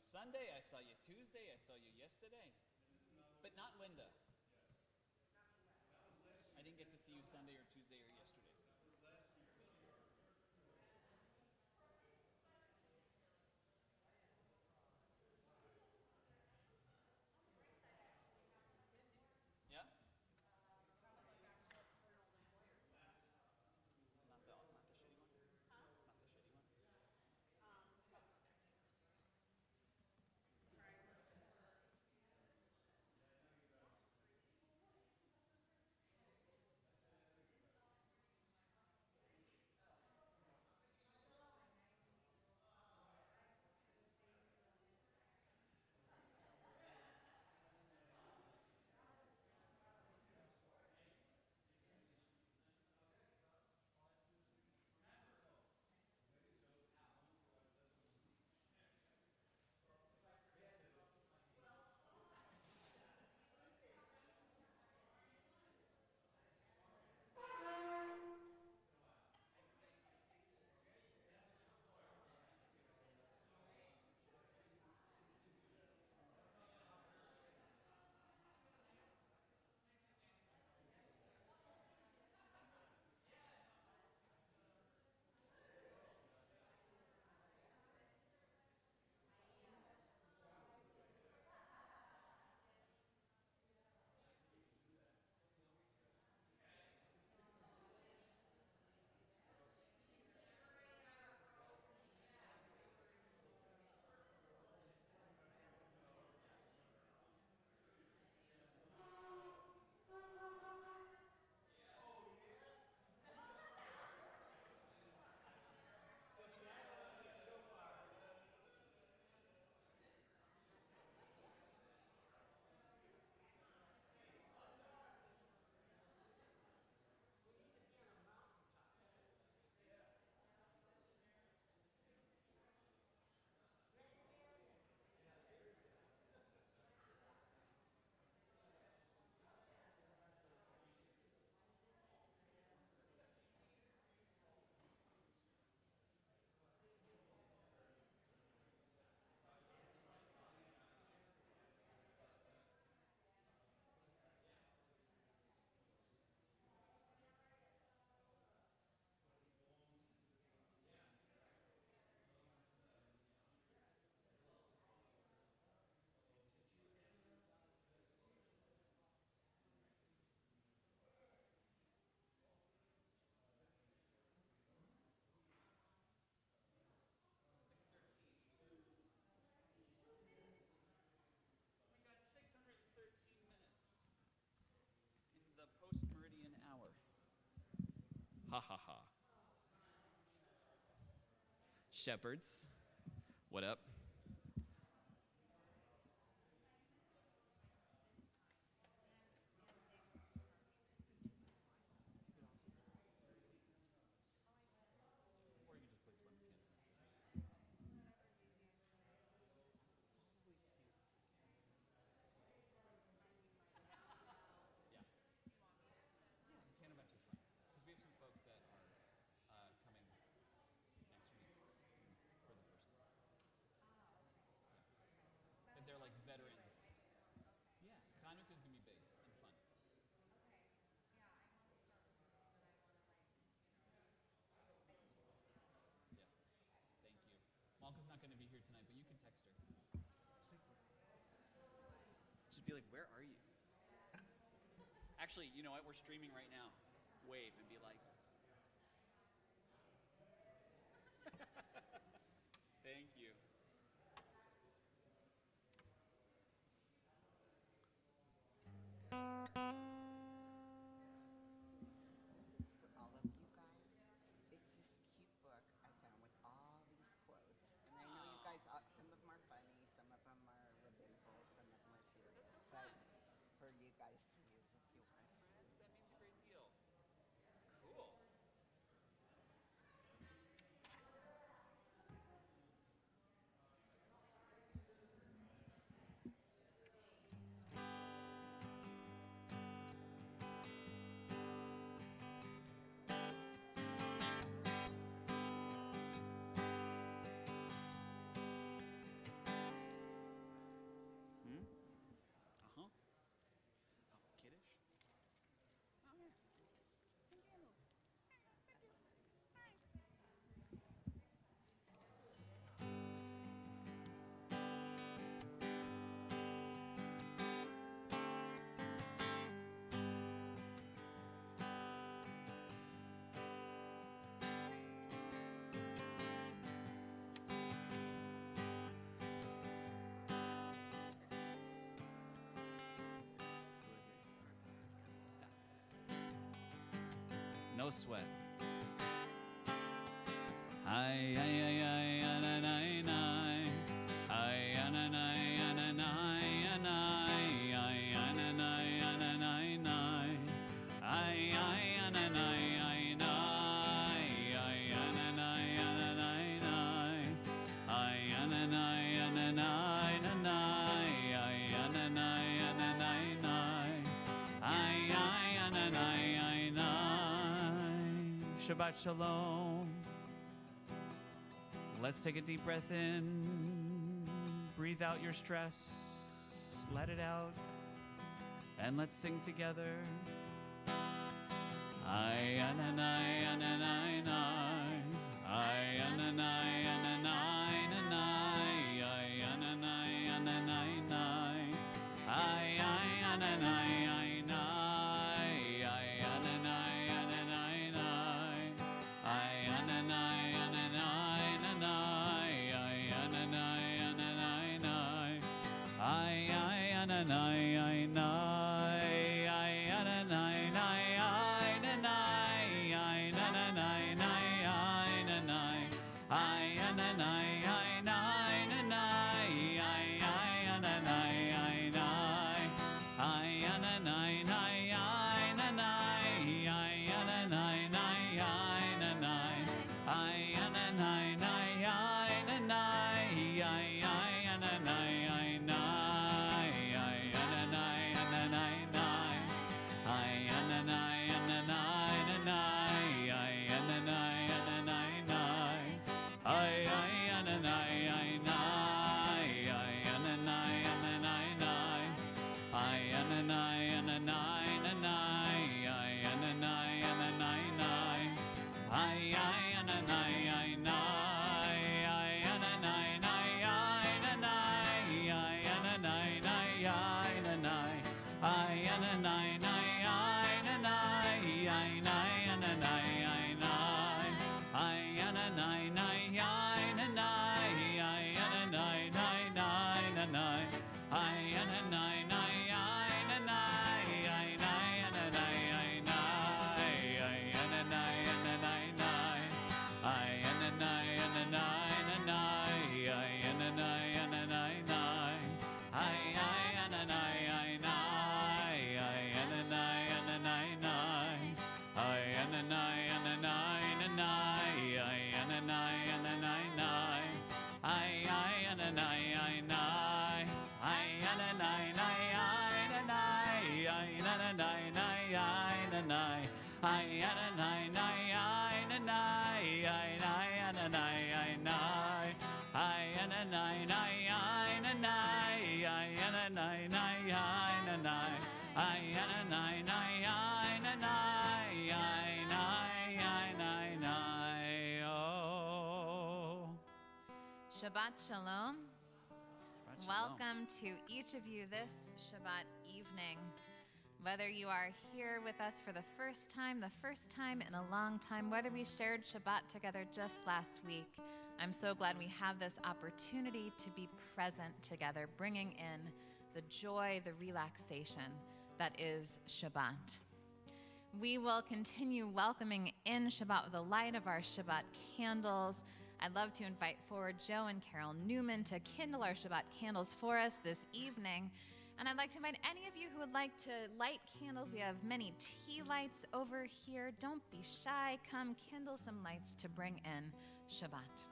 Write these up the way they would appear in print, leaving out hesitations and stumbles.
Sunday, I saw you Tuesday, I saw you yesterday. But not Linda. I didn't get to see you Sunday or Tuesday or yesterday. Yeah? Not the shitty one? Not the shitty one? We got 613 minutes in the post-meridian hour. Ha ha ha. Shepherds, what up? Or you can just place one candle. Yeah. Yeah, candle batch is fine. Because we have some folks that are coming next week for the first time. And they're like veterans. Yeah, Hanukkah is gonna be big and fun. Yeah, thank you. Malka's not gonna be here tonight, but you can text her. Just be like, where are you? Actually, you know what? We're streaming right now. Wave and be like, thank you. This is for all of you guys. It's this cute book I found with all these quotes. And I know you guys, some of them are funny, some of them are rabbinical, some of them are serious. But for you guys to use if you want. That means a great deal. Cool. No sweat. Ay, ay, ay, ay, ananay, nay. Ay, ananay, ananay, anay. Ay, ananay, ananay, nay. Ay, ay, ananay, ay, nay. Ay, ananay, ananay, nay. Ay, ananay, ananay, nanay. Ay, ananay, ananay, nay. Ay, ay, ananay, ay, nay. Shabbat shalom. Let's take a deep breath in. Breathe out your stress. Let it out. And let's sing together. Ay, ananay, ananay, nay. Ay, ananay, ananay, nanay. Ay, ananay, ananay, nay. Ay, ay, ananay, ay, nay. Ay, ananay, ananay, nay. Ay, ananay, ananay, nanay. Ay, ananay, ananay, nay. Ay, ay, ananay, ay, nay. Ay, ananay, nay, ay, nanay. Ay, nananay, nay, ay, nanay. Ay, ananay, ay, nay, nanay. Ay, ay, ananay, ay, nay. Ay, ananay, nay, ay, nanay. Ay, ananay, nay, ay, nanay. Ay, ananay, nay, ay, nanay. Ay, ay, ananay, ay, nay. Ay, ananay, ananay, nay. Ay, ananay, ananay, nanay. Ay, ananay, ananay, nay. Ay, ay, ananay, ay, nay. Ay, ananay, ananay, nay. Ay, ananay, ananay, nanay. Ay, ananay, ananay, nay. Ay, ay, ananay, ay, nay. Ay, ananay, nay, ay, nanay. Ay, ananay, nay, ay, nanay. Ay, ananay, nay, ay, nanay. Ay, nay, ananay, ay, nay. Ay, ananay, nay, ay, nanay. Ay, ananay, nay, nay, nanay. Ay, ananay, nay, ay, nanay. Ay, nay, ananay, ay, nay. Ay, ananay, ananay, nay. Ay, ananay, ananay, nanay. Ay, ananay, ananay, nay. Ay, ay, ananay, ay, nay. Ay, ananay, ananay, nay. Ay, ananay, ananay, nanay. Ay, ananay, ananay, nay. Ay, ay, ananay, ay, nay. Ay, ananay, nay, ay, nanay. Ay, nananay, nay, ay, nanay. Ay, ananay, nay, ay, nanay. Ay, nay, ananay, ay, nay. Ay, ananay, nay, ay, nanay. Ay, ananay, nay, ay, nanay. Ay, ananay, nay, ay, nanay. Ay, nay, ay, nay, nay. Oh. Shabbat shalom. Shabbat shalom. Welcome to each of you this Shabbat evening. Whether you are here with us for the first time in a long time, whether we shared Shabbat together just last week, I'm so glad we have this opportunity to be present together, bringing in the joy, the relaxation that is Shabbat. We will continue welcoming in Shabbat with the light of our Shabbat candles. I'd love to invite forward Joe and Carol Newman to kindle our Shabbat candles for us this evening. And I'd like to invite any of you who would like to light candles. We have many tea lights over here. Don't be shy. Come kindle some lights to bring in Shabbat.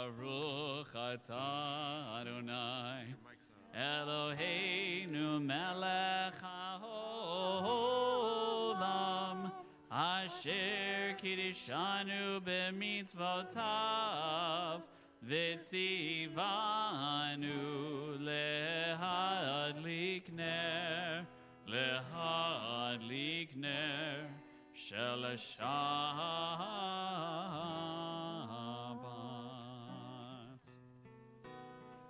Baruch atah Adonai Eloheinu melech haolam asher kiddushanu b'mitzvotav v'tzivanu lehadlik ner shel Shabbat.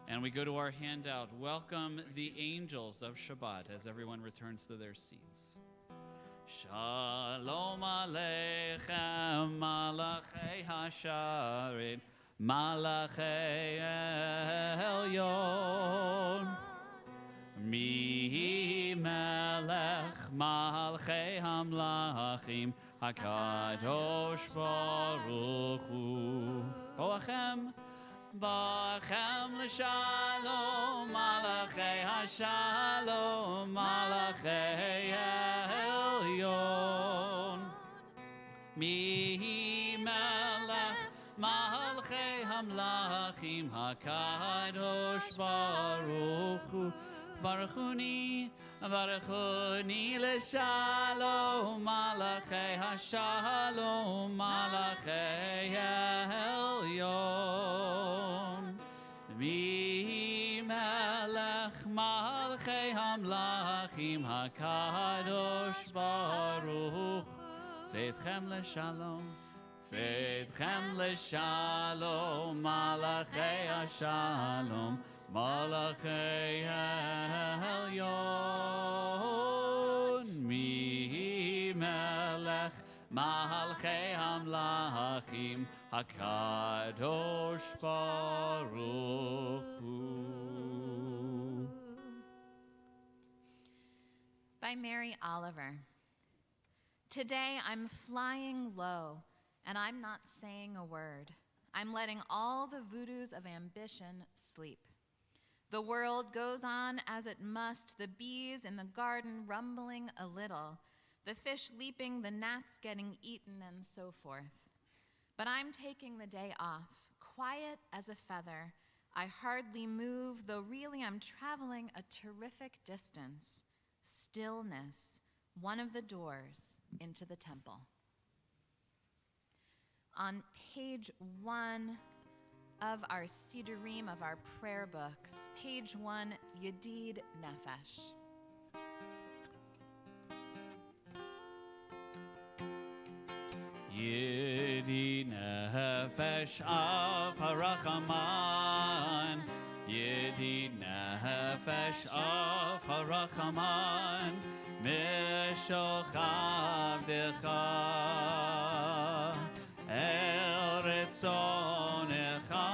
And we go to our handout. Welcome the angels of Shabbat as everyone returns to their seats. Shalom Aleichem, Malachei Hasharet, Malachei Elyon. Mi Melech Malchei Hamlachim, HaKadosh Baruch Hu. Boachem, Bachem L'Shalom, Malachei HaShalom, Malachei Elyon. Mi Melech Malchei Hamlachim, HaKadosh Baruch Hu. Baruchuni L'Shalom, Malachei HaShalom, Malachei Elyon. Mi Melech Malchei Hamlachim, HaKadosh Baruch. Tzedchem L'Shalom, Tzedchem L'Shalom, Malachei HaShalom, Malachei Elyon. Mi Melech Malchei Hamlachim, HaKadosh Baruch Hu. By Mary Oliver. Today I'm flying low, and I'm not saying a word. I'm letting all the voodoos of ambition sleep. The world goes on as it must, the bees in the garden rumbling a little, the fish leaping, the gnats getting eaten, and so forth. But I'm taking the day off, quiet as a feather. I hardly move, though really I'm traveling a terrific distance. Stillness, one of the doors into the temple. On page 1 of our Sidurim, of our prayer books, page 1, Yedid Nefesh. Yedid Nefesh of Harachaman, Yedid Nefesh of Harachaman, Mishochav Decha, El Retzonecha,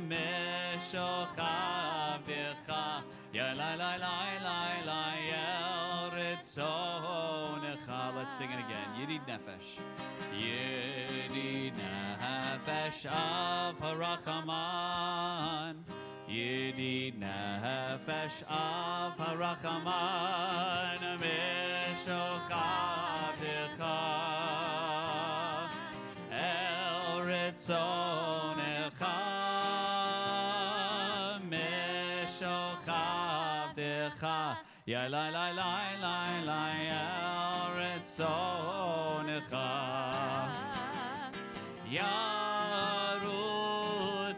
Mishochav Decha, Ya la la la la la, El Retzonecha. Let's sing it again. Yedid Nefesh. Yedid Nefesh of Harachaman, Yedid Nefesh of Harachaman, Mishochav Decha, El Retzonecha, Mishochav Decha, Ya la la la la la, El Retzonecha, Yarutz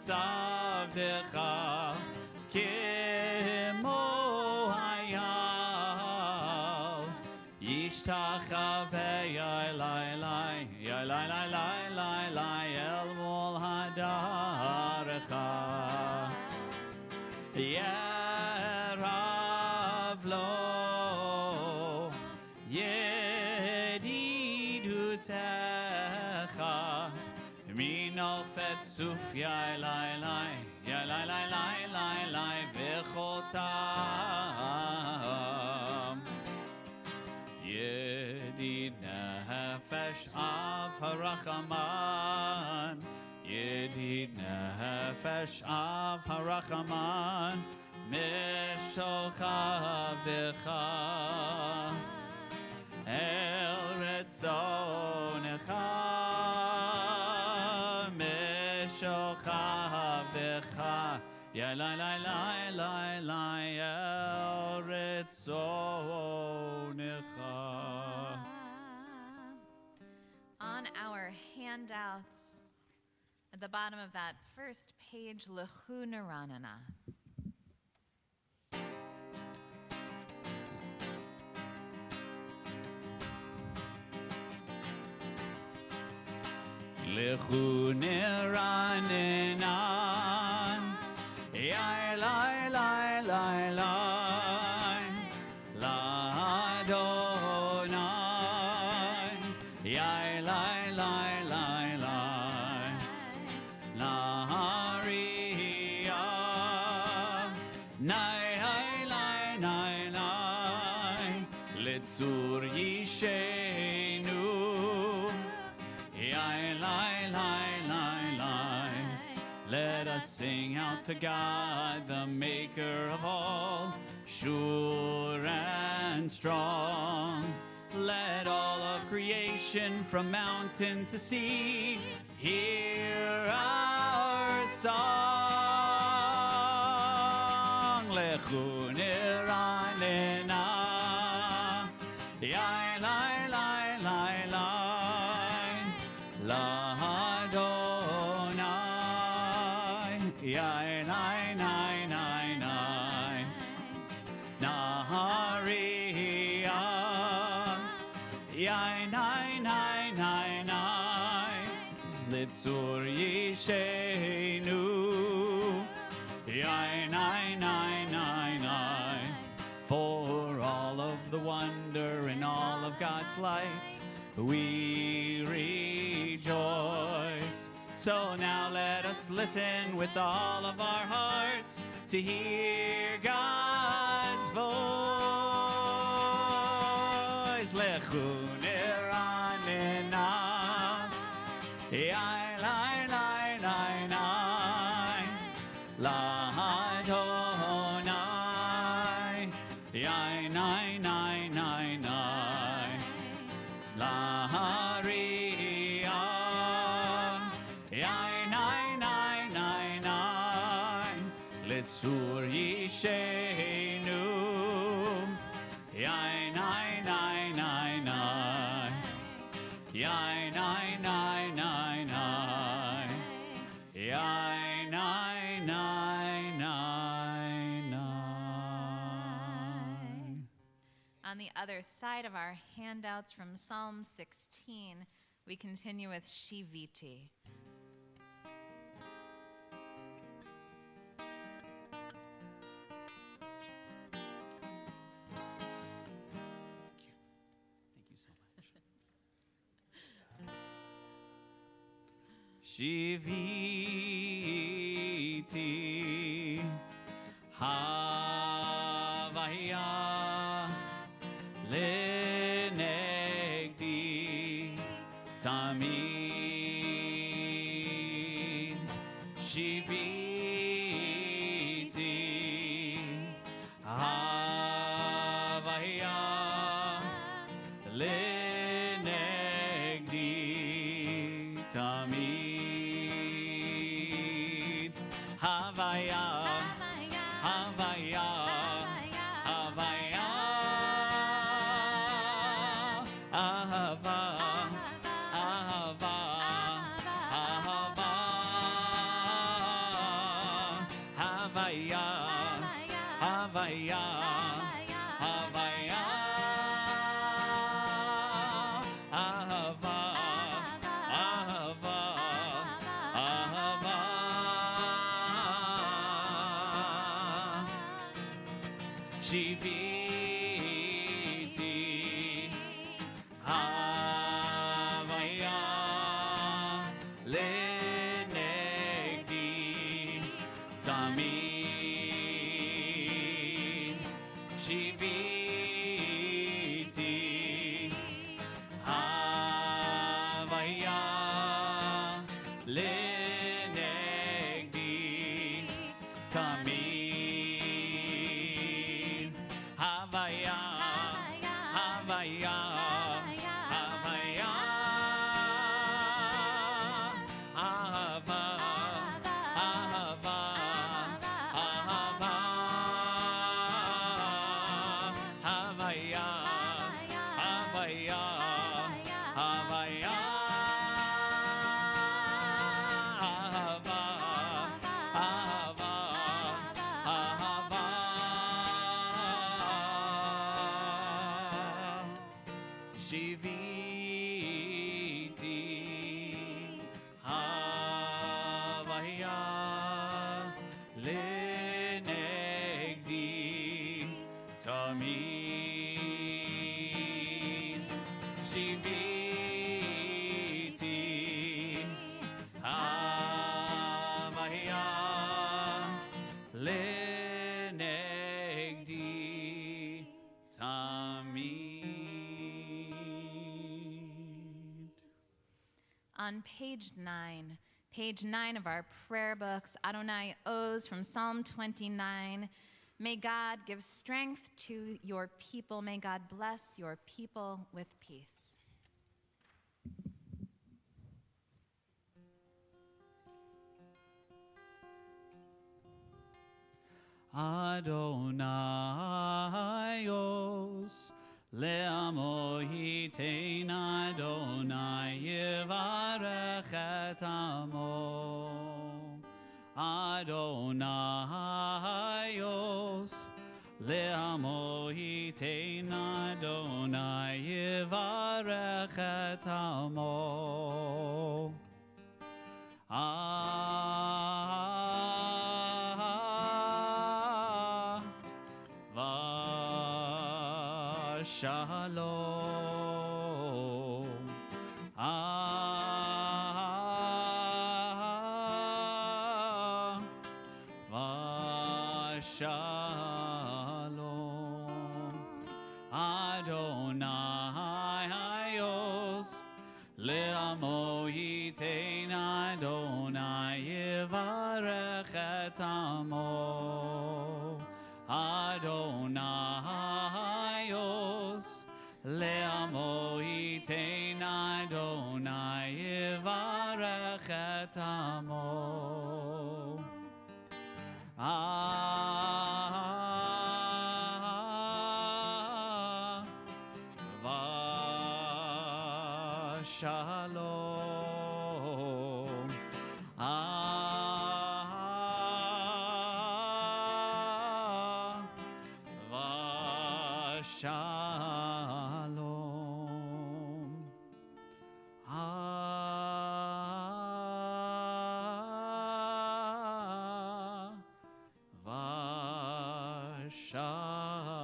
Avdecha, Kimo Hayal, Yishtachave Yailai, Yailai, El Mol Hadarecha, Yerav Lo, Yedidutecha, Minofet Suf Yailai, Vechotam. Yedid Nefesh of Harachaman, Yedid Nefesh of Harachaman, Mishochav Decha, El Retzonecha, Ya la la la la la el ritzonecha. On our handouts, at the bottom of that first page, Lechu Neranana. Lechu Neranana. Ya la la la la. La Adonai. Ya la la la la. La Haria. Nai hai lai nai nai. Litzur Yishenu. Yai lai lai lai lai. Let us sing out to God, the maker of all, sure and strong. Let all of creation from mountain to sea hear our song. Lechu Neranena. Yai lai lai lai lai. La Adonai. Yai nai nai nai nai. Naharia. Yai nai nai nai nai. Litzur Yishenu. Yai nai nai nai nai. For all of the wonder and all of God's light, we rejoice. So now let us listen with all of our hearts to hear God's voice. Lechu Neranena. Yai lai lai lai lai. La Adonai. Yai nai nai nai nai. La Haria. Yai nai nai nai nai. Litzur Yishenu. Yai nai nai nai nai. Yai nai nai nai nai. Yai nai nai nai nai. On the other side of our handouts from Psalm 16, we continue with Shiviti. Thank you so much. Shiviti Havaya Lenegdi Tamid. Shiviti Havaya Lenegdi Tamid. Havaya, Havaya, Havaya, Ahava, Ahava, Ahava, Havaya, Havaya, Havaya, Ahava, Ahava, Ahava. Shiviti Havaya Lenegdi Tamid. Shiviti Havaya Lenegdi Tamid. Shiviti Havaya Lenegdi Tamid Shiviti Havaya Lenegdi Tamid. On page 9 of our prayer books, Adonai Oz from Psalm 29. May God give strength to your people. May God bless your people with peace. Adonai Oz Le'amo Yitein Adonai Yivarech et Amo Adonai Oz Le'amo Yitein Adonai Yivarech et Amo Shalom. Shalom. Adonai Oz Le'amo Yitein Adonai Yivarech et Amo Adonai Oz Le'amo Yitein Adonai Yivarech et Amo Shalom. Shalom.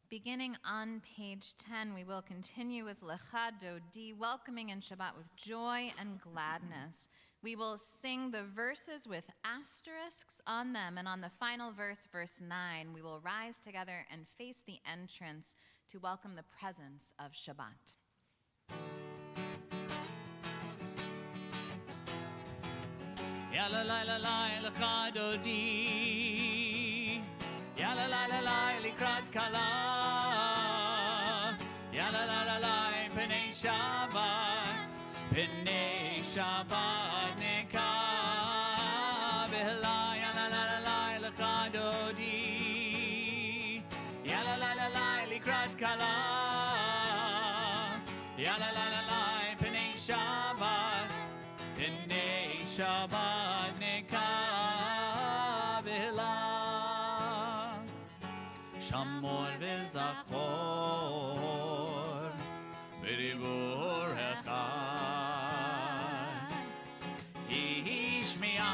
Beginning on page 10, we will continue with Lecha Dodi, welcoming in Shabbat with joy and gladness. We will sing the verses with asterisks on them, and on the final verse, verse 9, we will rise together and face the entrance to welcome the presence of Shabbat. Ya la la la la Lecha Dodi Ya la la la la Likrat Kala Ya la la la la Pnei Shabbat Pnei Shabbat Neka Behla Ya la la la la Lecha Dodi Ya la la la la Likrat Kala Ya la la la la Pnei Shabbat Pnei Shabbat Neka Behla Shamor v'zachor b'dibur echad Ishmi'anu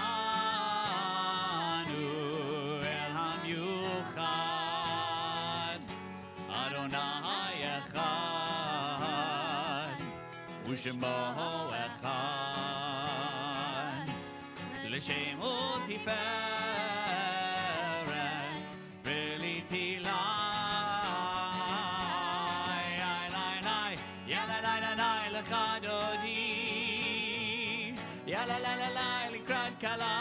el hamyuchad Adonai echad u'shemo echad l'shemo tiferet Ya la la la la Likrat Kala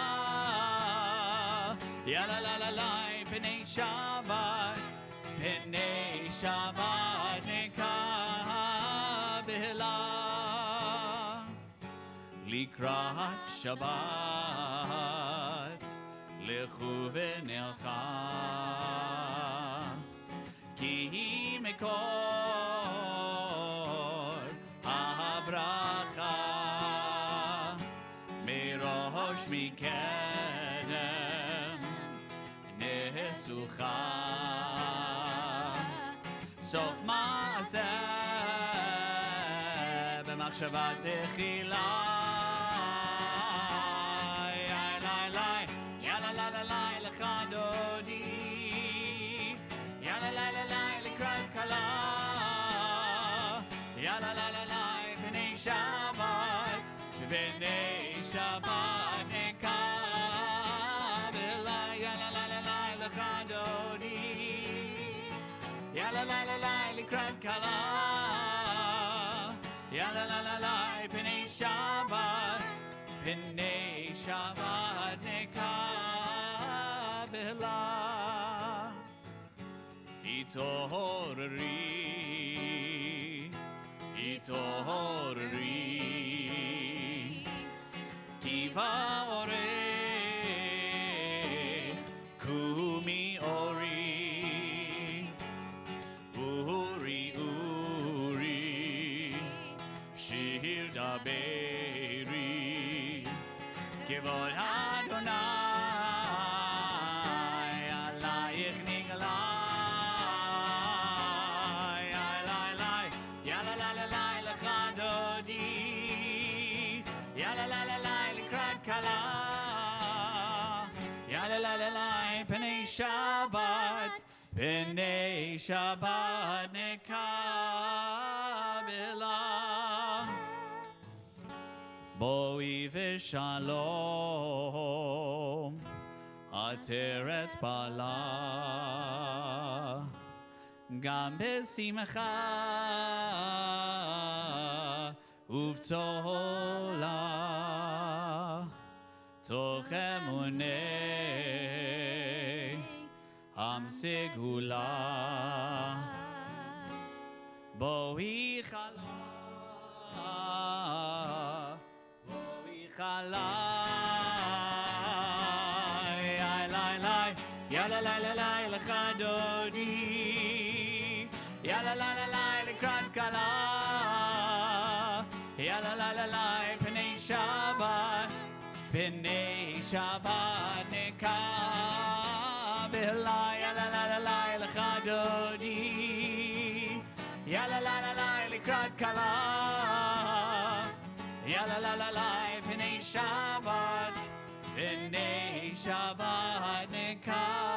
Ya la la la la Pnei Shabbat Neka Behla Likrat Shabbat Lechu v'nelcha Ki mekor habracha Merosh mikedem Sucha Sof Maaseh B'machshava Techila Yalla la la la Lecha Dodi Yalla la la la Lekrat Kala Yalla la la la B'nei Shabbat B'nei Shabbat Nekabela Yalla la la la Lecha Dodi Yalla la la la Lekrat Kala Yalla la la la B'nei Shabbat B'nei Shabbat Nekabela Itorri Kiva ore Kumi ori Uri Shir daberi Kivod Adonai Alayich niglai Yalla la la la lecha dodi Yalla la la la lekrat kala Yalla la la la B'nei Shabbat B'nei Shabbat nekabela Boi v'shalom Ateret bala Gam besimcha Uvtola Toch emunei Am segula Boi chala Yalla la la la lecha dodi Yalla la la la lekrat kala Yalla la la la B'nei Shabbat B'nei Shabbat nekabela Yalla la la la lecha dodi Yalla la la la lekrat kala Yalla la la la B'nei Shabbat B'nei Shabbat nekabela.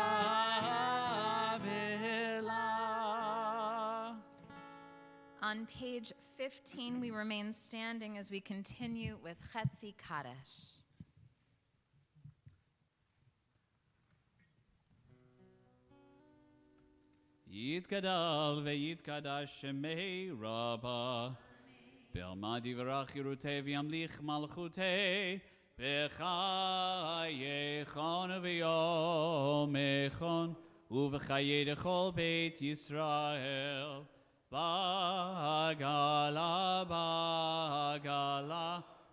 On page 15, we remain standing as we continue with Chetzi Kaddish. Yitgadal ve'yitkadash shemei Rabba Be'alma divrach yirutei v'yamlich malchutei B'chayechon v'yomechon U'v'chayei dechol beit Yisrael Bagala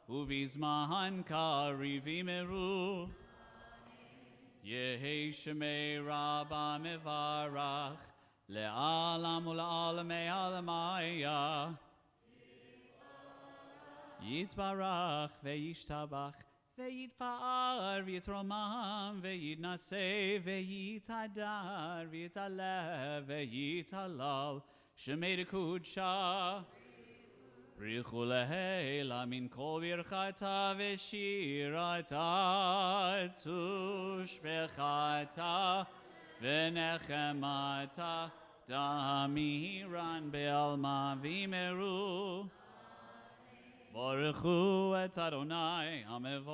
U'vizman kariv imeru Yehi shemei Rabba mevarach Le'alam u'la'alamei alamaya Yitbarach ve'yishtabach ve'yitfa'ar v'yitromam ve'yitnaseh ve'yitadar ve'yitaleh ve'yitalal shemei dekudsha Richu leheila min kol birchata ve'shirata tushbechata ve'nechemata damiran be'alma v'imeru Baruchu et Adonai hamevorach.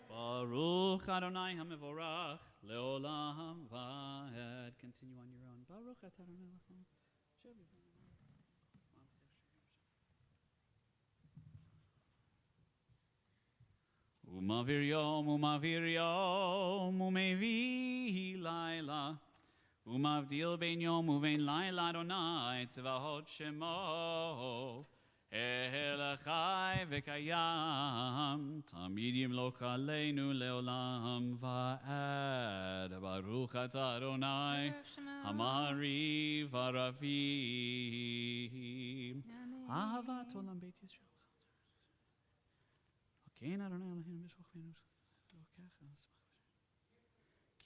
Baruch Adonai hamevorach leolam vaed. Continue on your own. Baruch et Adonai lachem. Umavir yom, umevi laila. Umavdil ben yom uvein laila Adonai tzvahot shemo. Elachai v'kayam, tamid yimloch aleinu leolam va'ad. Baruch atah Adonai, Hamari v'Aravim. Ahavat olam Beit Yisrael. Kein Adonai Eloheinu b'shochem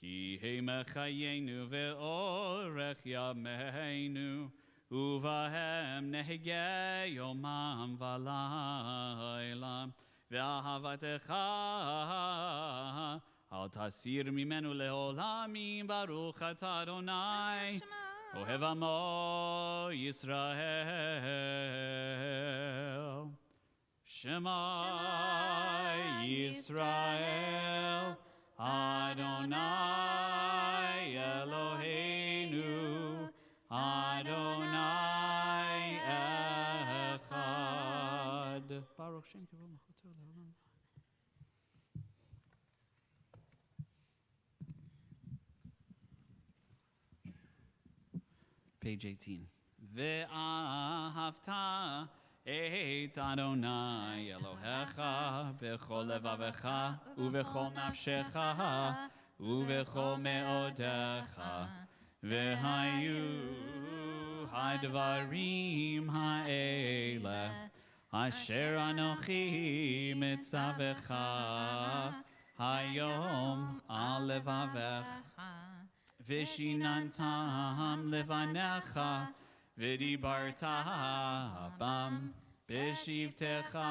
Ki he mechayenu ve'orech yameinu uvahem nehege yomam v'layla ve'ahavatecha al tasir mimenu leolamim baruch atah Adonai ohev amo Yisrael Shema Yisrael Adonai Eloheinu Adonai Echad. Baruch Shem Kivul Machoto Leolam. Page 18. Ve'ahavta et Adonai Elohecha b'chol levavecha u'b'chol nafshecha u'b'chol me'odecha v'hayu hadvarim ha'ele asher anochi mitzavecha hayom al levavecha v'shinantam levanecha v'dibarta bam b'shivtecha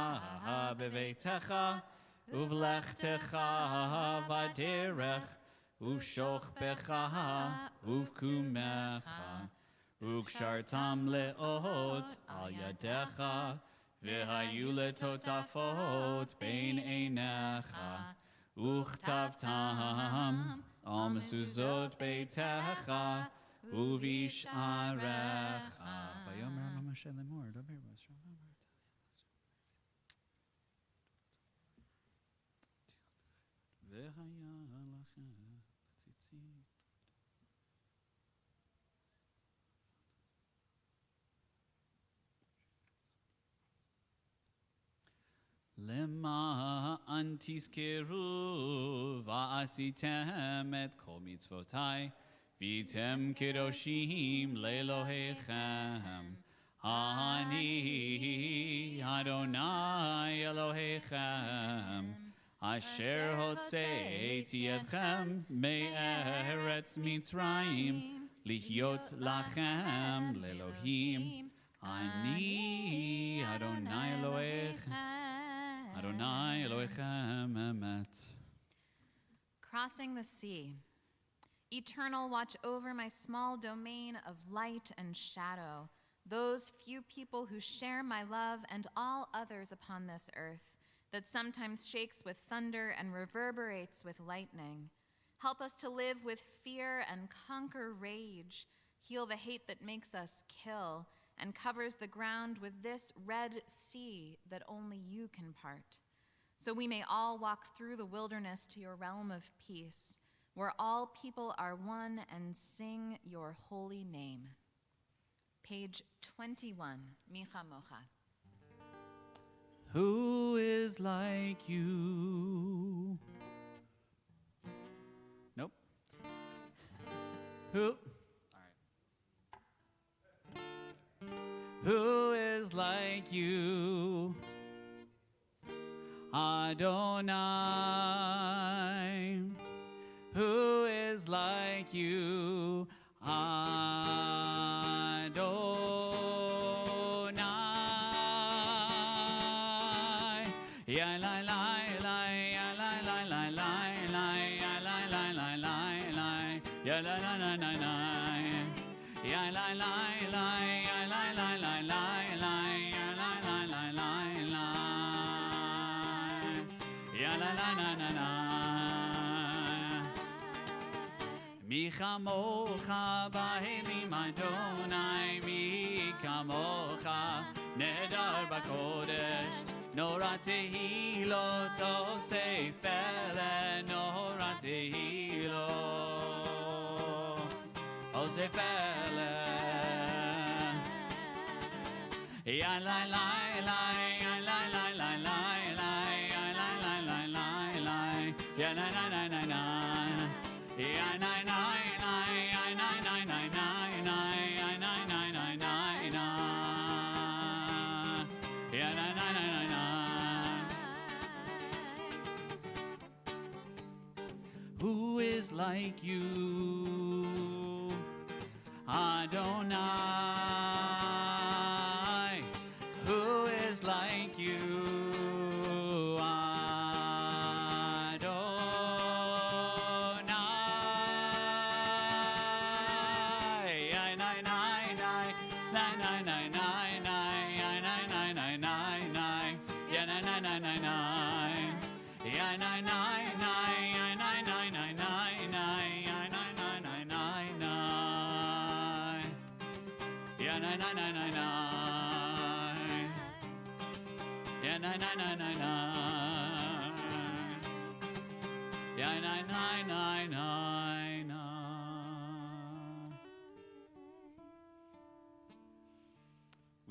b'veitecha uvlechtecha v'derech uv'shochbecha uv'kumecha uv'kshartam le'ot al yadecha v'hayu letotafot bein einecha uchtavtam al mezuzot beitecha Uvish arecha. Vayomer lo Moshe lemor, daber b'Yisrael. V'haya lachem tzitzit. Lema antizkeru va'asitem et kol mitzvotai. Vitem Kedoshim Lelohechem Ani Adonai Elohechem Asher Hotzeiti Etchem Me'eretz Mitzrayim Lihyot Lachem Lelohim Ani Adonai Elohechem Adonai Elohechem Emet. Crossing the sea. Eternal, watch over my small domain of light and shadow, those few people who share my love and all others upon this earth, that sometimes shakes with thunder and reverberates with lightning. Help us to live with fear and conquer rage, heal the hate that makes us kill, and covers the ground with this red sea that only you can part. So we may all walk through the wilderness to your realm of peace, where all people are one and sing your holy name. Page 21, Micha Mocha. Who is like you? Nope. Who? All right. Who is like you? Adonai. Who is like you? Adonai. Ya la la la ya la la la la la ya la la la la la ya la la la la la ya la la la ya la la la la la ya la la la la la ya la la la la la. Mi chamocha b'elim Adonai, mi kamocha nedar b'kodesh, nora tehilot osei fele, nora tehilot osei fele. Ya la la la ya na na na na na, ya na na na, ya na na na na na, ya na na na na na, ya na na na na na. Who is like you, Adonai? Who is like you,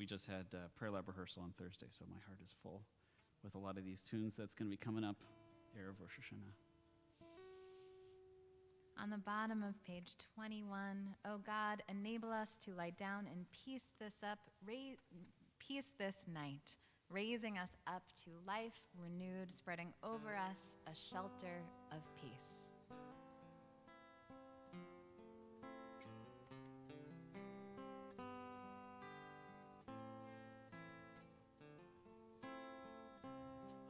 We just had prayer lab rehearsal on Thursday, so my heart is full with a lot of these tunes that's going to be coming up here of Rosh Hashanah. On the bottom of page 21, O God, enable us to lie down and peace this night, raising us up to life renewed, spreading over us a shelter of peace.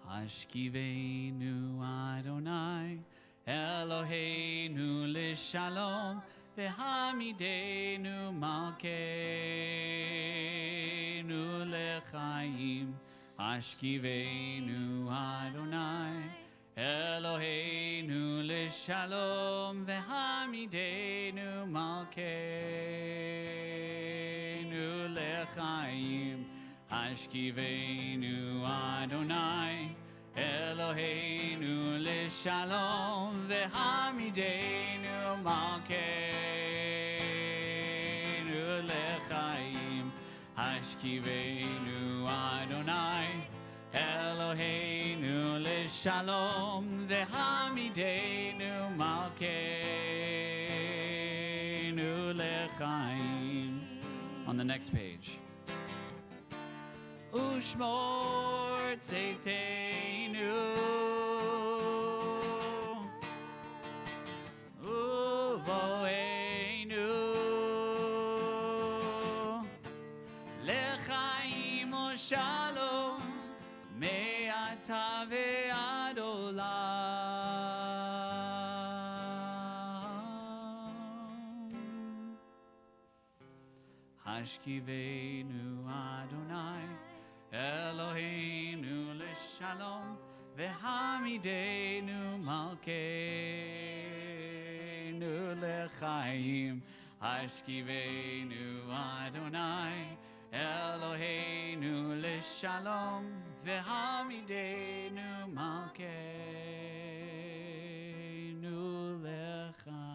Hashkivenu Adonai, Eloheinu l'shalom, v'hamidenu malkeinu l'chaim. Hashkivenu Adonai, Eloheinu l'shalom, v'hamidenu malkeinu l'chaim. Hashkivenu Adonai, Eloheinu l'shalom, v'hamidenu malkeinu l'chaim. Hashkivenu Adonai, Eloheinu l'shalom, v'hamidenu malkeinu l'chaim. On the next page. Ushmor tzeiteinu, uvoeinu, lechaim u'shalom, me'ata ve'ad olam. Hashkivenu Adonai, Eloheinu l'shalom, v'hamidenu malkeinu l'chaim. Hashkivenu Adonai, Eloheinu l'shalom, v'hamidenu malkeinu l'chaim.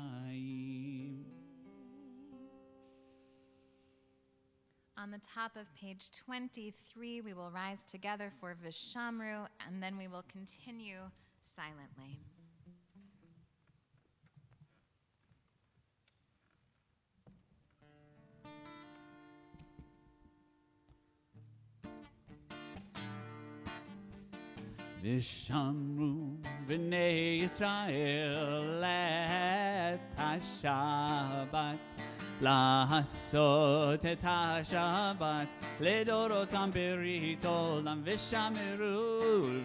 On the top of page 23, we will rise together for Vishamru, and then we will continue silently. Vishamru v'nei Yisrael et ha-Shabbat, לעשות את השבת לדורותם ברית עולם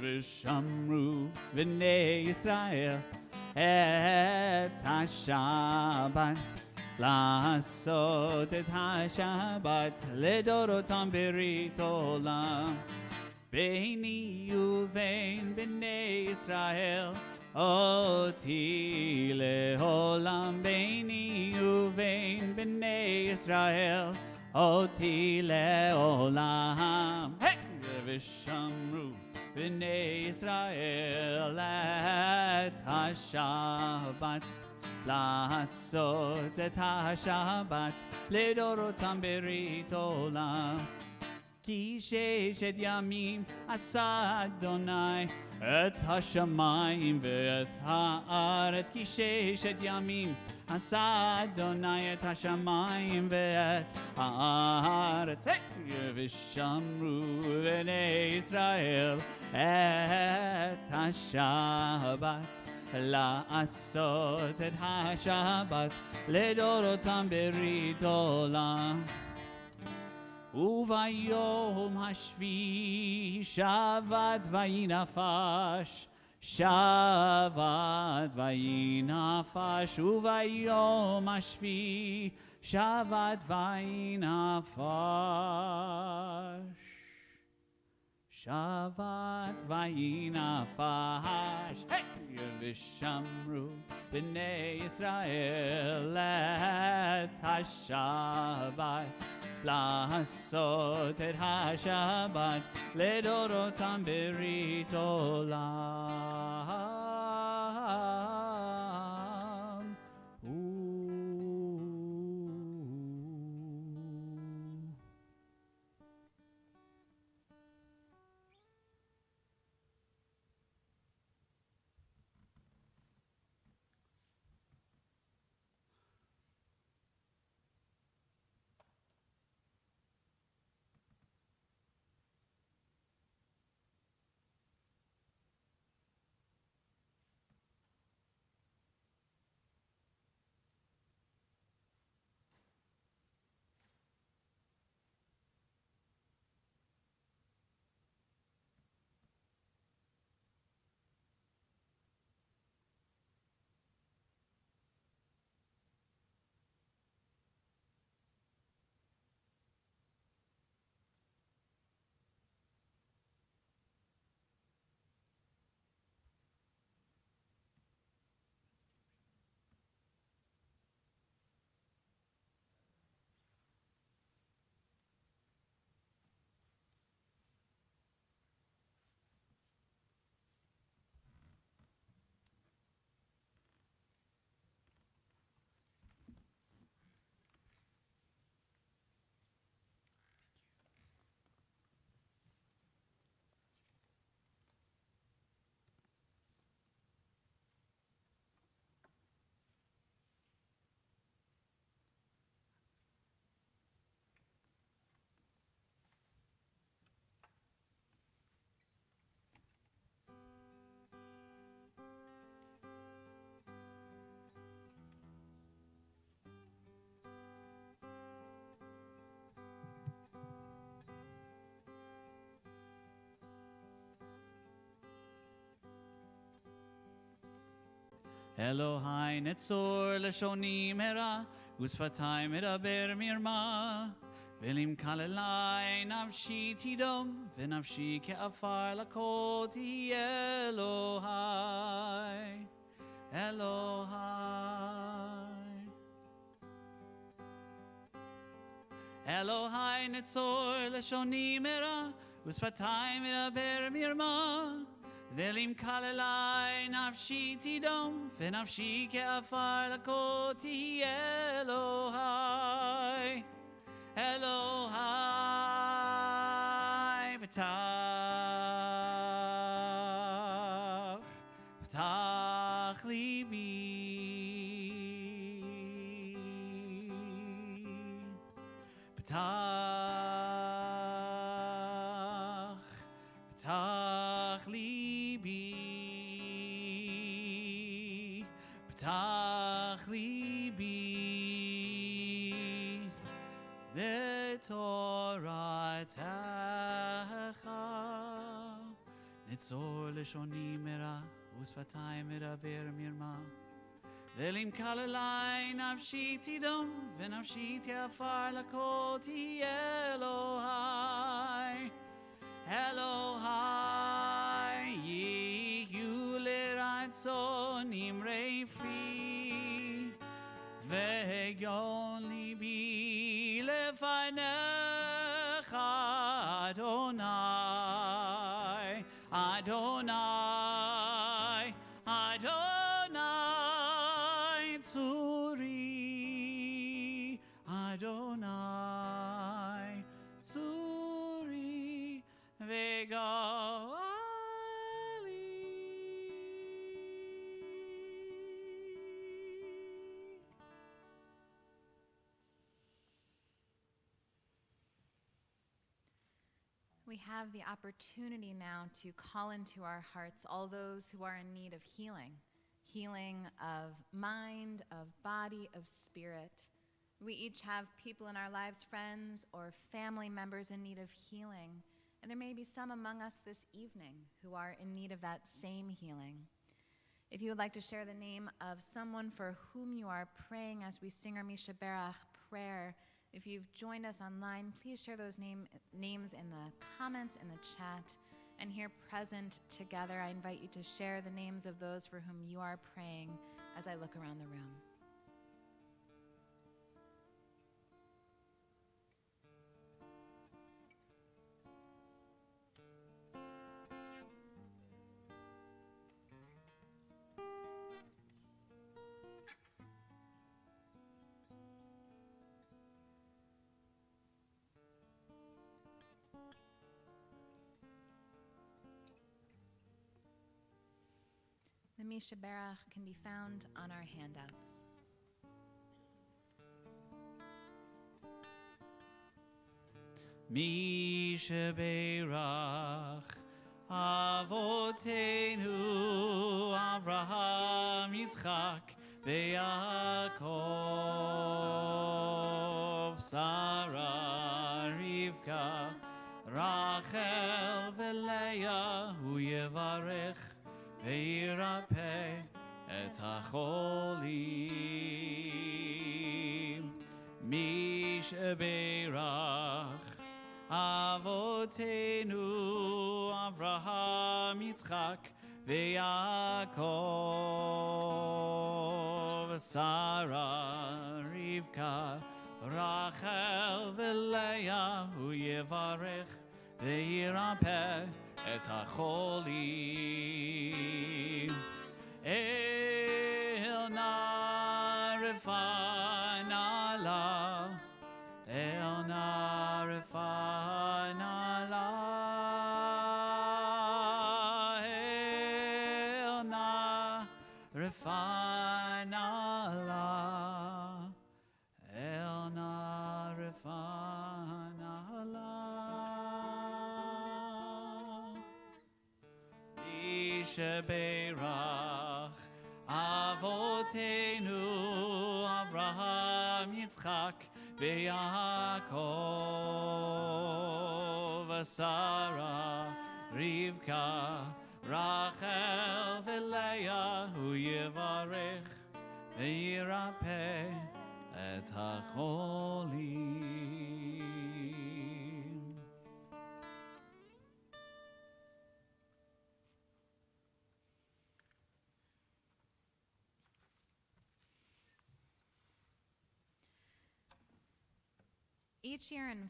ושמרו בני ישראל את השבת לעשות את השבת לדורותם ברית עולם ביני ובין בני ישראל אותי לעולם ביני ובין בני ישראל אותי לעולם ושמרו בני ישראל את השבת לעשות את השבת לדורותם ברית עולם כי ששת ימים עשה אדוני את השמיים ואת הארץ. כי ששת ימים עשה אדוני את השמיים ואת הארץ. ושמרו בני ישראל את השבת, לעשות את השבת לדורותם ברית עולם. וביום השביעי שבת ויהי נפש, שבת ויהי נפש. וביום השביעי שבת ויהי נפש, שבת ויהי נפש. ושמרו בני ישראל את השבת, לעשות את השבת לדורותם ברית עולם. אלוהי נצור לשוני מרע ושפתי מדבר מרמה, ולמקללי נפשי תדום ונפשי כעפר לכל תהיה. אלוהי אלוהי אלוהי נצור לשוני מרע ושפתי מדבר מרמה, ולמקללי נפשי תדום ונפשי כעפר לכל תהיה. אלוהי אלוהי פתח ליבי, פתח ליבי, פתח ליבי לתורתך. נצור לשוני מרע ושפתי מדבר מרמה, ולמקללי נפשי תדום ונפשי כעפר לכל תהיה. אלוהי אלוהי יהיו לרצון אמרי פי, והגיון ליבי לפניך. אדוני אדוני אדוני צורי, אדוני צורי. we have the opportunity now to call into our hearts all those who are in need of healing, healing of mind, of body, of spirit. We each have people in our lives, friends or family members in need of healing, and there may be some among us this evening who are in need of that same healing. If you would like to share the name of someone for whom you are praying as we sing our Misha Berach prayer, if you've joined us online, please share those names in the comments in the chat. And here present together, I invite you to share the names of those for whom you are praying as I look around the room. The Misha Berach can be found on our handouts. Misha Berach Avotenu Avraham Yitzchak Ve'Yaakov Sarah Rivka Rachel Ve'Leah Hu Yevarech Ve'Yirapeh Et HaCholim Misha Berach Avotenu Avraham Yitzchak Ve'Yaakov Sarah Rivka Rachel Ve'Leah Hu Yevarech Ve'Yirapeh Et HaCholim El na refana la El na refana la El na refana la El na refana la Misha Berach Avotenu Avraham Yitzchak Ve'Yaakov Sarah Rivka Rachel Ve'Leah Hu Yevarech Ve'Yirapeh Et HaCholim. Each year in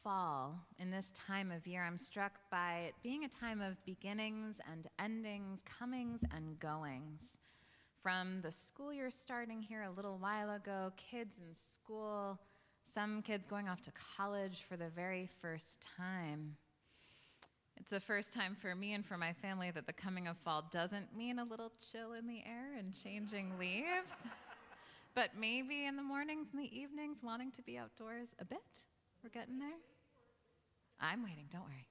fall, in this time of year, I'm struck by it being a time of beginnings and endings, comings and goings. From the school year starting here a little while ago, kids in school, some kids going off to college for the very first time. It's the first time for me and for my family that the coming of fall doesn't mean a little chill in the air and changing leaves. But maybe in the mornings and the evenings, wanting to be outdoors a bit. We're getting there. I'm waiting, don't worry.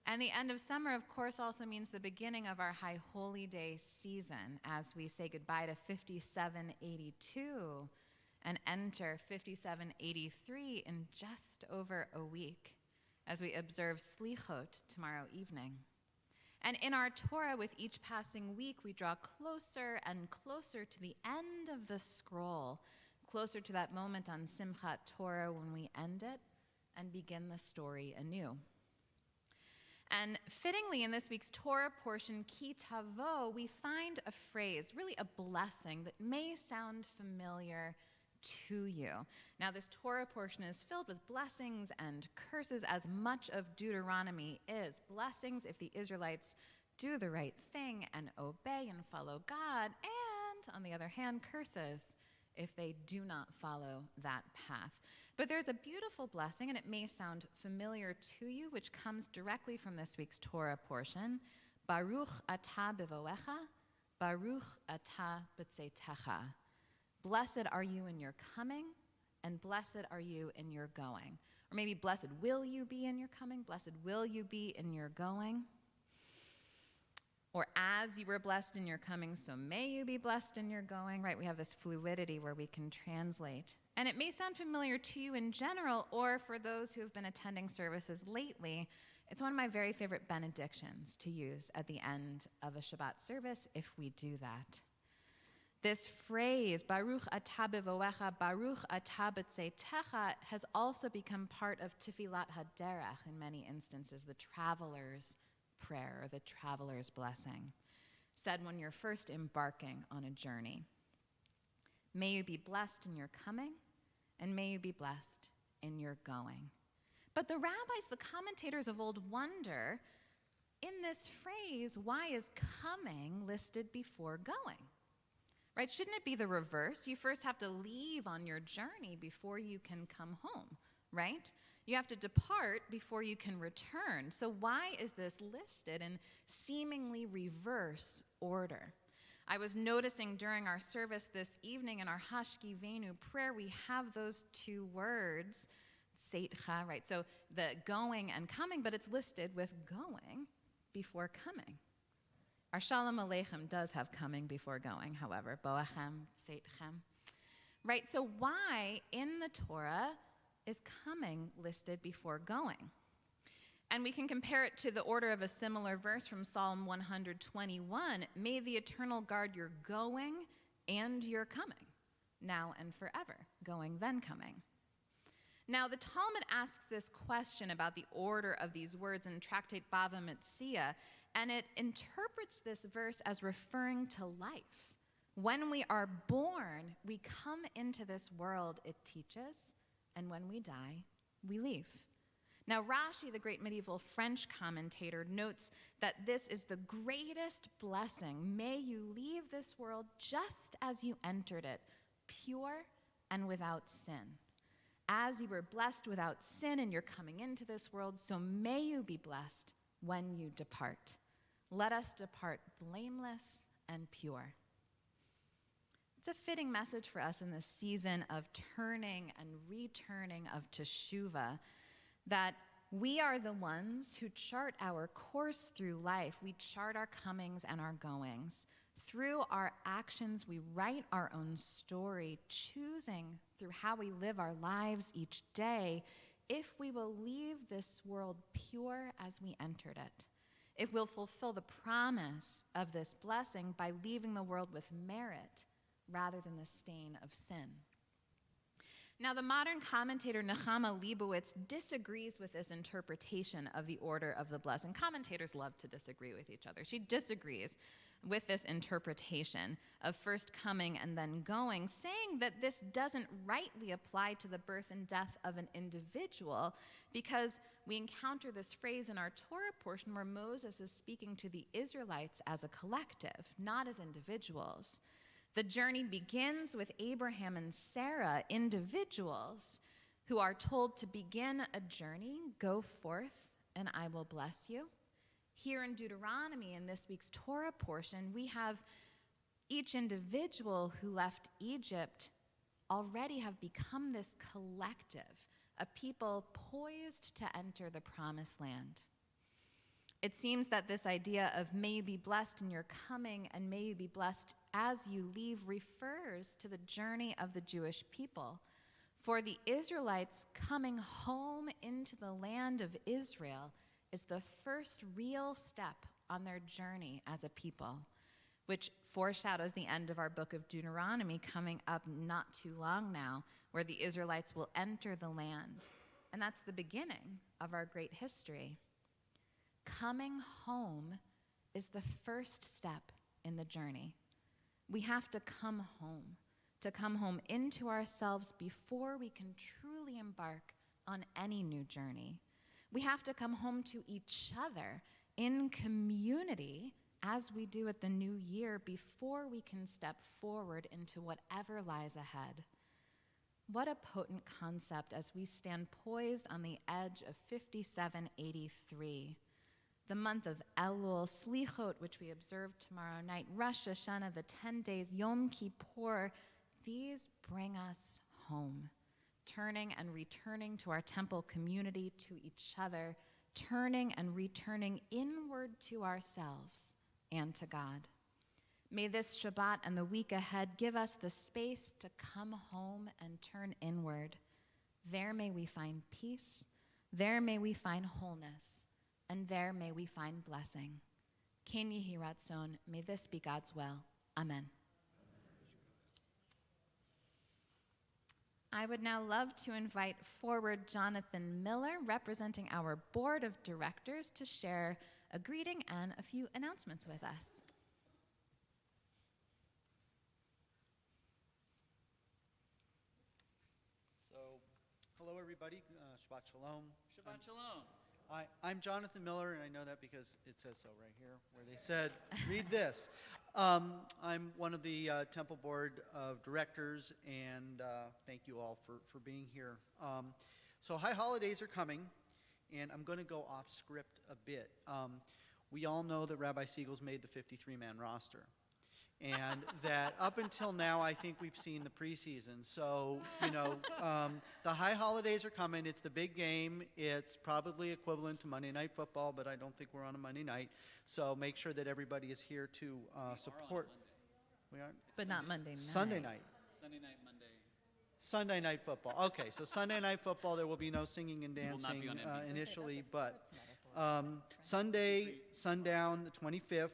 And the end of summer, of course, also means the beginning of our High Holy Day season as we say goodbye to 5782 and enter 5783 in just over a week as we observe Slichot tomorrow evening. And in our Torah, with each passing week, we draw closer and closer to the end of the scroll, closer to that moment on Simchat Torah when we end it and begin the story anew. And fittingly, in this week's Torah portion, Ki Tavo, we find a phrase, really a blessing that may sound familiar to you. Now, this Torah portion is filled with blessings and curses, as much of Deuteronomy is. Blessings if the Israelites do the right thing and obey and follow God, and, on the other hand, curses if they do not follow that path. But there's a beautiful blessing, and it may sound familiar to you, which comes directly from this week's Torah portion. Baruch atah bevoecha, baruch atah b'tzeitecha. Blessed are you in your coming, and blessed are you in your going. Or maybe blessed will you be in your coming, blessed will you be in your going. Or as you were blessed in your coming, so may you be blessed in your going, right? We have this fluidity where we can translate. And it may sound familiar to you in general, or for those who have been attending services lately, it's one of my very favorite benedictions to use at the end of a Shabbat service if we do that. This phrase, Baruch atah b'voecha, Baruch atah b'tzeitecha, has also become part of Tefillat HaDerech in many instances, the traveler's prayer, or the traveler's blessing, said when you're first embarking on a journey. May you be blessed in your coming, and may you be blessed in your going. But the rabbis, the commentators of old, wonder, in this phrase, why is coming listed before going? Right? Shouldn't it be the reverse? You first have to leave on your journey before you can come home, right? You have to depart before you can return. So why is this listed in seemingly reverse order? I was noticing during our service this evening in our Hashkivenu prayer, we have those two words, Seitcha, right? So the going and coming, but it's listed with going before coming. Our Shalom Aleichem does have coming before going, however, Boachem, Seitchem. Right, so why in the Torah is coming listed before going? And we can compare it to the order of a similar verse from Psalm 121, may the eternal guard your going and your coming, now and forever, going then coming. Now, the Talmud asks this question about the order of these words in Tractate Bava Metzia, and it interprets this verse as referring to life. When we are born, we come into this world, it teaches, and when we die, we leave. Now, Rashi, the great medieval French commentator, notes that this is the greatest blessing. May you leave this world just as you entered it, pure and without sin. As you were blessed without sin and you're coming into this world, so may you be blessed when you depart. Let us depart blameless and pure. It's a fitting message for us in this season of turning and returning of Teshuvah, that we are the ones who chart our course through life. We chart our comings and our goings. Through our actions, we write our own story, choosing through how we live our lives each day if we will leave this world pure as we entered it, if we'll fulfill the promise of this blessing by leaving the world with merit rather than the stain of sin. Now, the modern commentator Nechama Leibowitz disagrees with this interpretation of the order of the blessing. Commentators love to disagree with each other. She disagrees with this interpretation of first coming and then going, saying that this doesn't rightly apply to the birth and death of an individual, because we encounter this phrase in our Torah portion where Moses is speaking to the Israelites as a collective, not as individuals. The journey begins with Abraham and Sarah, individuals who are told to begin a journey, go forth, and I will bless you. Here in Deuteronomy, in this week's Torah portion, we have each individual who left Egypt already have become this collective, a people poised to enter the promised land. It seems that this idea of may you be blessed in your coming and may you be blessed as you leave refers to the journey of the Jewish people. For the Israelites, coming home into the land of Israel is the first real step on their journey as a people, which foreshadows the end of our book of Deuteronomy coming up not too long now, where the Israelites will enter the land. And that's the beginning of our great history. Coming home is the first step in the journey. We have to come home into ourselves before we can truly embark on any new journey. We have to come home to each other in community as we do at the new year before we can step forward into whatever lies ahead. What a potent concept as we stand poised on the edge of 5783. The month of Elul, Slichot, which we observe tomorrow night, Rosh Hashanah, the 10 days, Yom Kippur, these bring us home turning and returning to our temple community, to each other, turning and returning inward to ourselves and to God. May this Shabbat and the week ahead give us the space to come home and turn inward. There may we find peace, there may we find wholeness, and there may we find blessing. Ken Yehi Ratzon, may this be God's will. Amen. I would now love to invite forward Jonathan Miller, representing our board of directors, to share a greeting and a few announcements with us. So, hello everybody, Shabbat Shalom. Shabbat Shalom. I'm Jonathan Miller, and I know that because it says so right here, where they said, read this. I'm one of the Temple Board of Directors, and thank you all for being here. So high holidays are coming, and I'm going to go off script a bit. We all know that Rabbi Siegel's made the 53-man roster, and that up until now, I think we've seen the preseason. So, you know, the high holidays are coming. It's the big game. It's probably equivalent to Monday Night Football, but I don't think we're on a Monday night. So make sure that everybody is here to support. We are? But not Monday night. Sunday night. Sunday night, Monday. Sunday Night Football. Okay, so Sunday Night Football, there will be no singing and will not dancing be on NBC. initially, but Sunday, sundown, the 25th,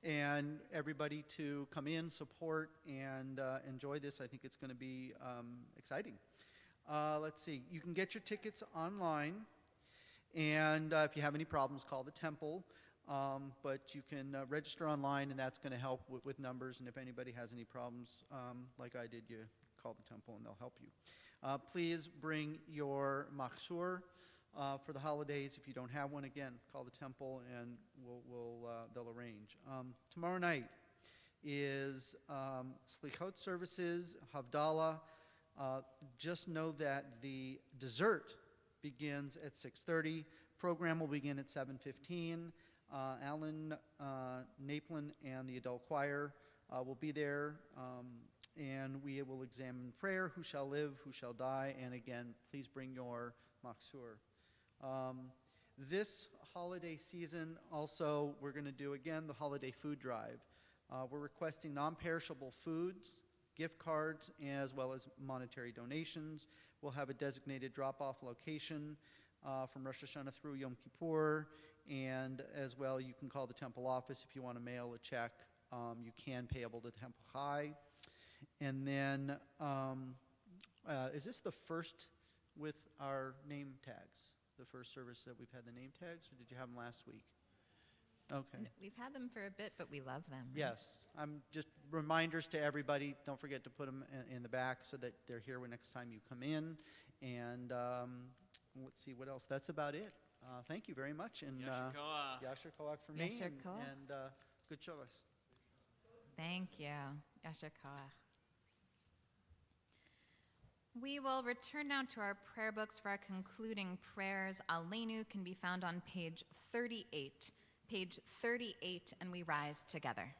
and everybody to come in, support, and enjoy this. I think it's going to be exciting. Let's see. You can get your tickets online, and if you have any problems, call the temple. But you can register online, and that's going to help with numbers. And if anybody has any problems, like I did, you call the temple, and they'll help you. Please bring your machzor for the holidays. If you don't have one, again, call the temple, and they'll arrange. Tomorrow night is Slichot services, Havdalah. Just know that the dessert begins at 6:30. Program will begin at 7:15. Alan Naplin and the adult choir will be there, and we will examine prayer, who shall live, who shall die, and again, please bring your machzor. This holiday season also, we're going to do again the holiday food drive. We're requesting non-perishable foods, gift cards, as well as monetary donations. We'll have a designated drop-off location from Rosh Hashanah through Yom Kippur, and as well, you can call the temple office if you want to mail a check. You can payable to Temple High. And then, is this the first with our name tags? The first service that we've had the name tags, or did you have them last week? Okay. We've had them for a bit, but we love them. Right? Yes. I'm just reminders to everybody. Don't forget to put them in the back so that they're here when next time you come in. And let's see what else. That's about it. Thank you very much. And Yasher Koach for me. Yasher Koach. And good Shabbos. Thank you. Yasher Koach. We will return now to our prayer books for our concluding prayers. Aleinu can be found on page 38. Page 38, and we rise together.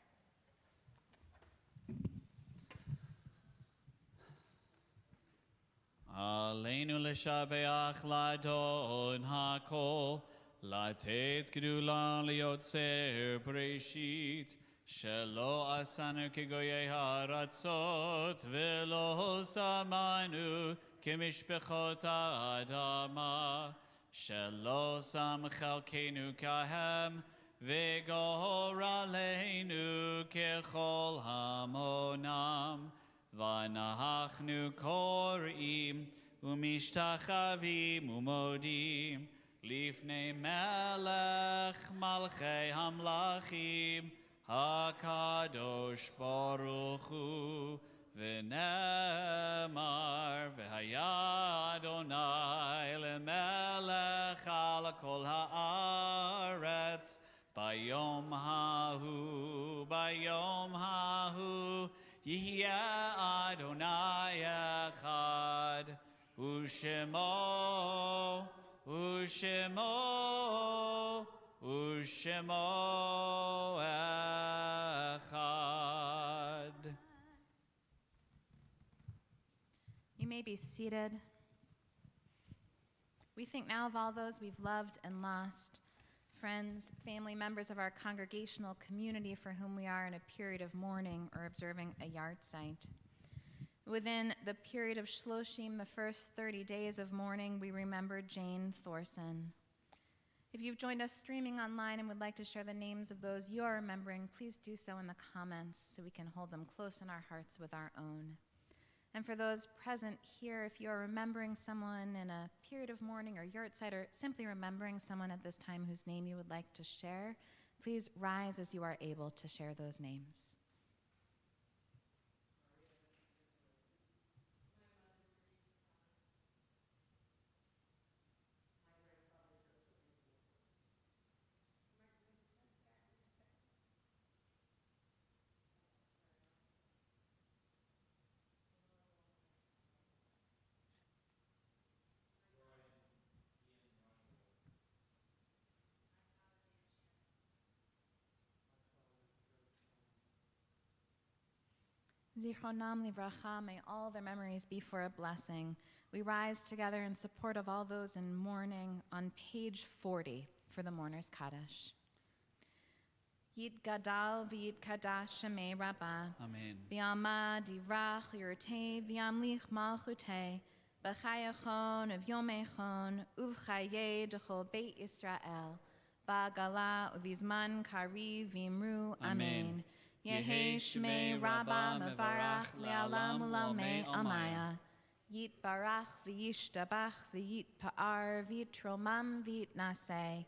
Aleinu l'shabeach l'adon hakol, latet gedulah liotzer bereshit, shelo asanu kegoyei haratzot, velo samanu kemishpechot ha'adama, shelo sam chalkenu kahem, v'gor aleinu kechol hamonam, Vanahachnu korim umishtachavim umodim lifnei melech malchei hamlachim hakadosh baruch hu v'nemar v'haya Adonai lemelech ala kol haaretz bayom hahu Yihya Adonai Echad, Ushemo, Echad. You may may be seated. We think now of all those we've loved and lost, friends, family members of our congregational community for whom we are in a period of mourning or observing a yahrzeit. Within the period of Shloshim, the first 30 days of mourning, we remember Jane Thorson. If you've joined us streaming online and would like to share the names of those you are remembering, please do so in the comments so we can hold them close in our hearts with our own. And for those present here, if you are remembering someone in a period of mourning or yahrzeit, or simply remembering someone at this time whose name you would like to share, please rise as you are able to share those names. Zichronam livracha, may all their memories be for a blessing. We rise together in support of all those in mourning on page 40 for the Mourner's Kaddish. Yit gadal v'yit kadash shemei rabbah. Amen. V'yama divrach yurtei v'yamlich malchutei. B'chayachon v'yomechon uv'chayei d'chol beit Yisrael. Ba'gala uv'izman kari v'imru. Amen. Yehi shmei rabba mevarach le'alam u'lalmei amaya. Yit barach v'yishtabach v'yit pa'ar v'yitromam v'yitnaseh.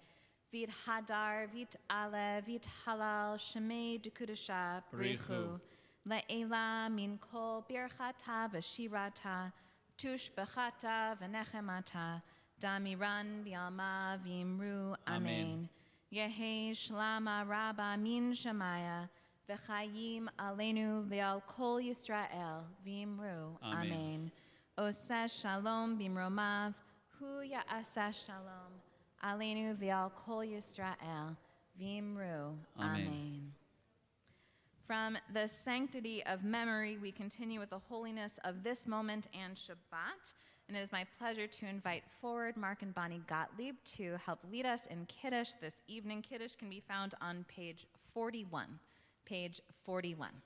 V'yit hadar v'yit ale v'yit halal shmei d'kudusha b'richu. Le'ela min kol birchata v'shirata tush b'chata v'nechemata damiran v'yalma v'imru. Amen. Yehi shlama rabba min shemaya. V'chayim aleinu v'al kol Yisrael v'imru. Amen. Oseh shalom b'imromav hu ya'aseh shalom aleinu v'al kol Yisrael v'imru. Amen. From the sanctity of memory, we continue with the holiness of this moment and Shabbat. And it is my pleasure to invite forward Mark and Bonnie Gottlieb to help lead us in Kiddush this evening. Kiddush can be found on page 41. Page 41.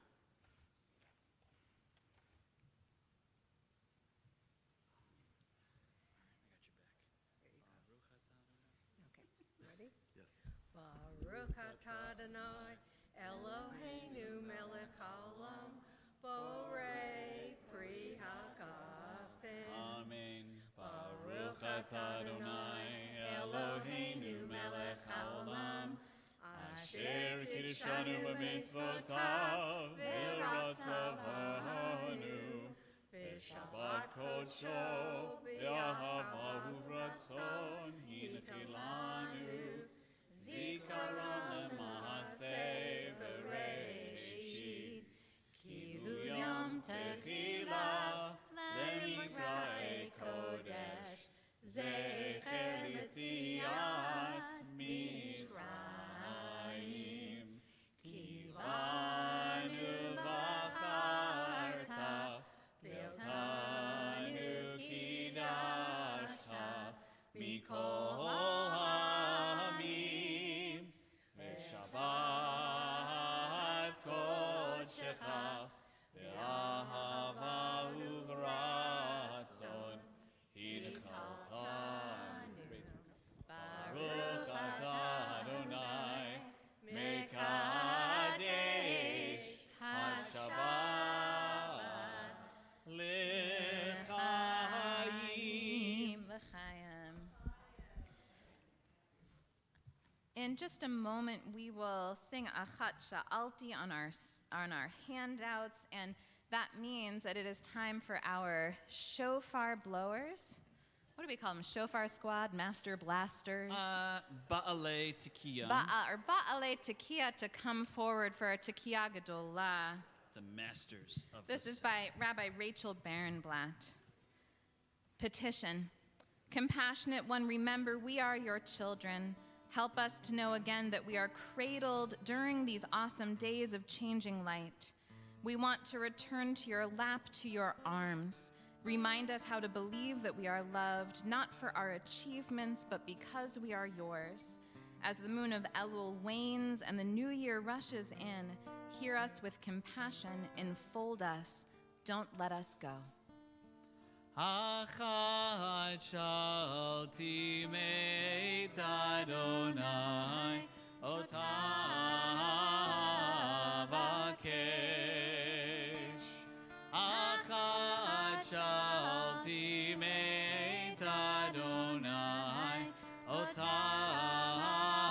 Baruch atah Adonai, Eloheinu melech haolam, borei pri hagafen. Amen. Baruch atah Adonai, Eloheinu melech haolam, asher kiddushanu b'mitzvotav v'ratzavanu, v'shabbat kodsho v'ahava u'ratzon hintilanu, zikaron lema'aseh b'reishit, kilu yom techila lemikra'ei kodesh, zecher l'tziat Mitzrayim, kivanu v'acharta, v'otanu kidashta, mikol ha'amim, v'shabbat kodshecha, v'ahava u'v'ratzon, hinchaltanu. Baruch atah Adonai, mekadesh ha-Shabbat l'chaim. L'chaim. In just a moment, we will sing Achat Sha'alti on our handouts, and that means that it is time for our shofar blowers. What do we call them? Shofar squad, master blasters? Ba'alei Tekiah, Ba'alei Tekiah to come forward for our Tekiah Gedolah. the masters of This is by Rabbi Rachel Barenblatt. Petition. Compassionate One, remember we are your children. Help us to know again that we are cradled during these awesome days of changing light. We want to return to your lap, to your arms. Remind us how to believe that we are loved, not for our achievements, but because we are yours. As the moon of Elul wanes and the new year rushes in, hear us with compassion, enfold us, don't let us go. Achad shalti meit Adonai